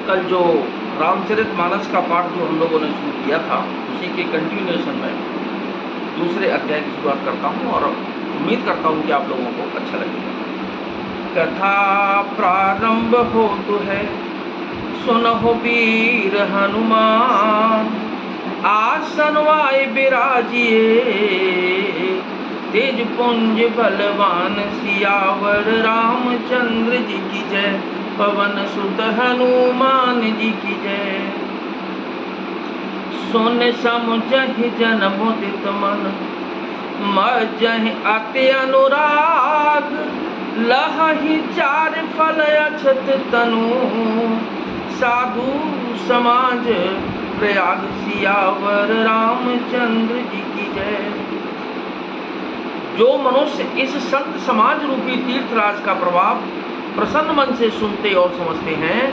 कल जो रामचरितमानस का पाठ जो हम लोगों ने शुरू किया था, उसी के कंटिन्यूएशन में दूसरे अध्याय की शुरुआत करता हूँ और उम्मीद करता हूँ कि आप लोगों को अच्छा लगेगा। कथा प्रारंभ होतु है, सुनहु वीर हनुमान, आसन वाय बिराजिए, तेज पुंज बलवान, सियावर रामचंद्र जी की जय, पवन सुत हनुमान जी की जय। सुन समुझहि जन मुदित मन, मज्जहि अति अनुराग, लहहि चार फल अछत तनु, साधु समाज प्रयाग, सियावर रामचंद्र जी की जय। जो मनुष्य इस संत समाज रूपी तीर्थराज का प्रभाव प्रसन्न मन से सुनते और समझते हैं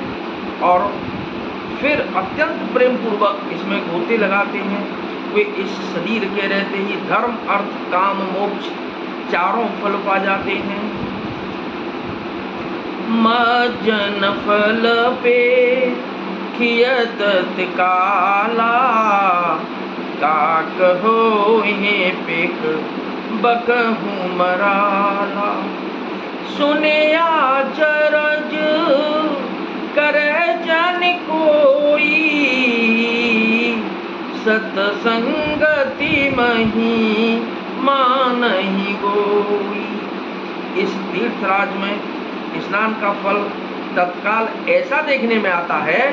और फिर अत्यंत प्रेम पूर्वक इसमें गोते लगाते हैं, वे इस शरीर के रहते ही धर्म अर्थ काम मोक्ष चारों फल पा जाते हैं। मज्जन फल पे खियत काला, का कहो हे पेख बकहूँ मराला, सुने आचरज करे जन कोई, सतसंगति मही मानहि गोई। इस तीर्थराज में स्नान का फल तत्काल ऐसा देखने में आता है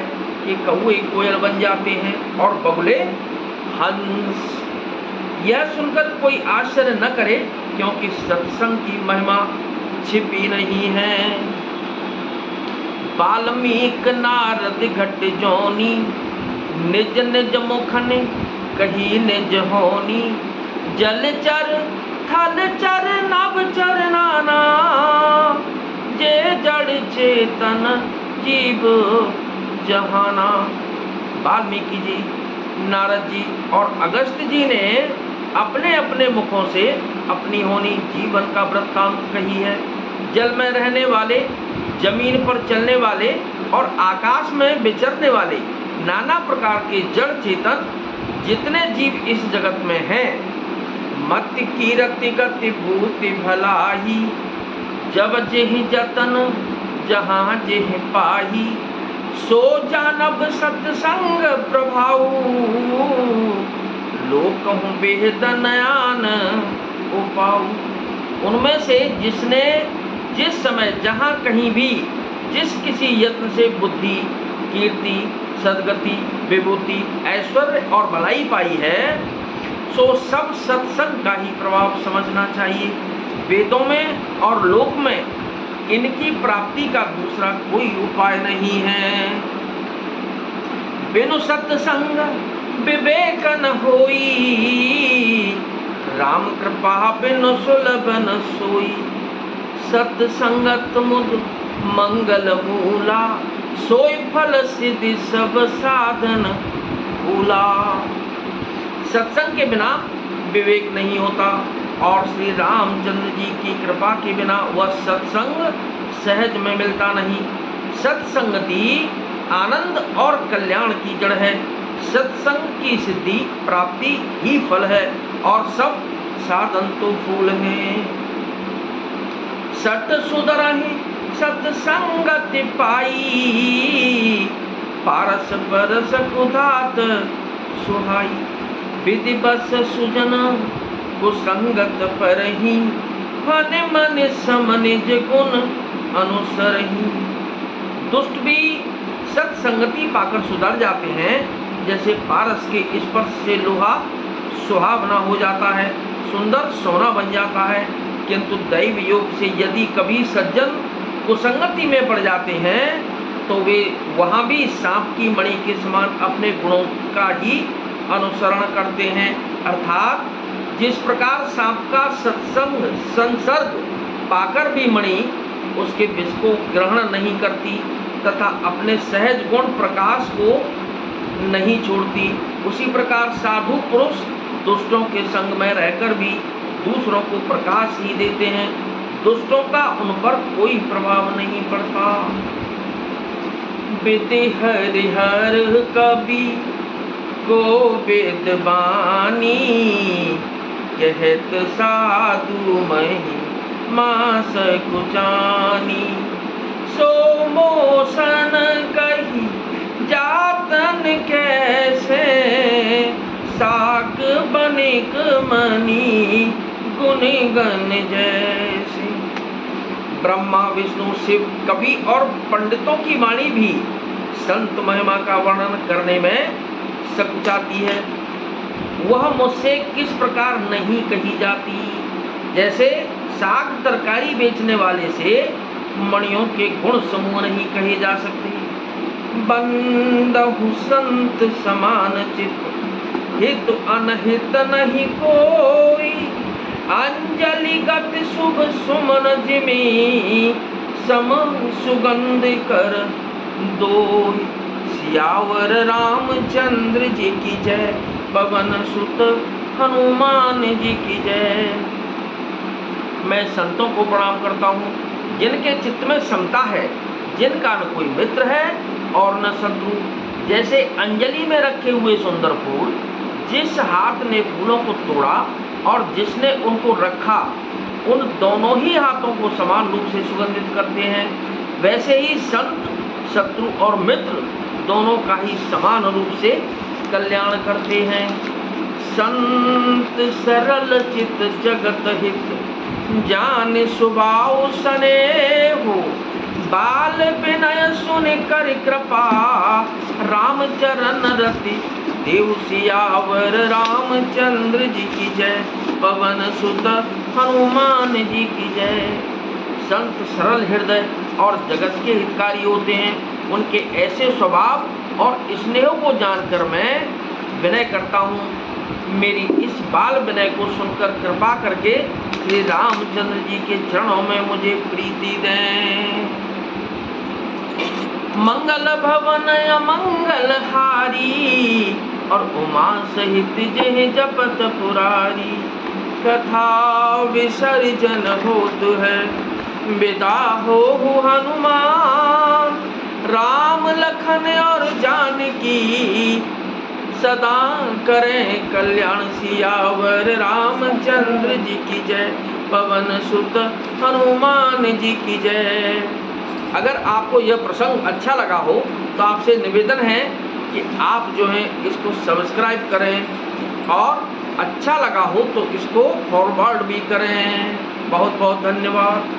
कि कौवे कोयल बन जाते हैं और बगुले हंस। यह सुनकर कोई आश्चर्य न करे, क्योंकि सत्संग की महिमा छिपी नहीं है। वाल्मीकि नारद घट जोनी, निज निज मुखन कही निज होनी, जलचर थलचर नभचर नाना, जे जड़ चेतन जीव जहाना। वाल्मीकि जी, नारद जी और अगस्त्य जी ने अपने अपने मुखों से अपनी होनी जीवन का वृत्तांत कही है। जल में रहने वाले, जमीन पर चलने वाले और आकाश में विचरने वाले नाना प्रकार के जड़ चेतन जितने जीव इस जगत में हैं, मत कीरति गति भूति भलाई, जब जेहि जतन जहाँ जेहि पाही, सो जानब सत्संग प्रभाऊ, लोकहु बेहद नयान उपाऊ। उनमें से जिसने जिस समय जहाँ कहीं भी जिस किसी यत्न से बुद्धि, कीर्ति, सद्गति, विभूति, ऐश्वर्य और भलाई पाई है, सो सब सत्संग का ही प्रभाव समझना चाहिए। वेदों में और लोक में इनकी प्राप्ति का दूसरा कोई उपाय नहीं है। बिनु सत्संग विवेक न होई, राम कृपा बिनु सुलभ न सोई, सत्संगत मुद मंगल मूला, सोई फल सिद्धि सब साधन भूला। सत्संग के बिना विवेक नहीं होता और श्री रामचंद्र जी की कृपा के बिना वह सत्संग सहज में मिलता नहीं। सत्संगति आनंद और कल्याण की जड़ है। सत्संग की सिद्धि प्राप्ति ही फल है और सब साधन तो फूल हैं। सत सुधरहि सत्संगति पाई, पारस परस कुधात सुहाई, विधि बस सुजन कुसंगत परहि, मन मन समनिज गुण अनुसरहि। दुष्ट भी सत्संगति पाकर सुधर जाते हैं, जैसे पारस के स्पर्श से लोहा सुहावना हो जाता है, सुंदर सोना बन जाता है। किंतु दैव योग से यदि कभी सज्जन कुसंगति में पड़ जाते हैं, तो वे वहाँ भी सांप की मणि के समान अपने गुणों का ही अनुसरण करते हैं। अर्थात जिस प्रकार सांप का सत्संग संसर्ग पाकर भी मणि उसके विष को ग्रहण नहीं करती तथा अपने सहज गुण प्रकाश को नहीं छोड़ती, उसी प्रकार साधु पुरुष दुष्टों के संग में रहकर भी दूसरों को प्रकाश ही देते हैं। दुष्टों का उन पर कोई प्रभाव नहीं पड़ता। विधि हरिहर कवि को वेद बानी, कहत साधु मही मास कुचानी। सो मोसन कही जातन कैसे, साक बनिक मनी गुण गण जैसे। ब्रह्मा विष्णु शिव कवि और पंडितों की वाणी भी संत महिमा का वर्णन करने में सकुचाती है। वह मुझसे किस प्रकार नहीं कही जाती। जैसे साग तरकारी बेचने वाले से मणियों के गुण समूह नहीं कहे जा सकते। बंदहु संत समान चित, हित अनहित नहीं कोई। अंजलि गत शुभ सुमन जिमी, सम सुगंध कर दोई। सियावर रामचंद्र जी की जय, पवन सुत हनुमान जी की जय। मैं संतों को प्रणाम करता हूँ जिनके चित्त में समता है, जिनका न कोई मित्र है और न शत्रु। जैसे अंजलि में रखे हुए सुंदर फूल, जिस हाथ ने फूलों को तोड़ा और जिसने उनको रखा, उन दोनों ही हाथों को समान रूप से सुगंधित करते हैं। वैसे ही संत, शत्रु और मित्र दोनों का ही समान रूप से कल्याण करते हैं। संत सरल चित जगत हित, जान स्वभाव स्नेहो। बाल विनय सुन कर कृपा, रामचरण रति देव। सियावर रामचंद्र जी की जय, पवन सुत हनुमान जी की जय। संत सरल हृदय और जगत के हितकारी होते हैं। उनके ऐसे स्वभाव और स्नेह को जानकर मैं विनय करता हूँ। मेरी इस बाल विनय को सुनकर कृपा करके श्री रामचंद्र जी के चरणों में मुझे प्रीति दें। मंगल भवन अमंगल हारी, और उमा सहित जय जपत पुरारी। कथा विसर्जन होत है, विदा हो हनुमान। राम लखन और जानकी, सदा करें कल्याण। सियावर रामचंद्र जी की जय, पवन सुत हनुमान जी की जय। अगर आपको यह प्रसंग अच्छा लगा हो तो आपसे निवेदन है कि आप जो है इसको सब्सक्राइब करें, और अच्छा लगा हो तो इसको फॉरवर्ड भी करें। बहुत बहुत धन्यवाद।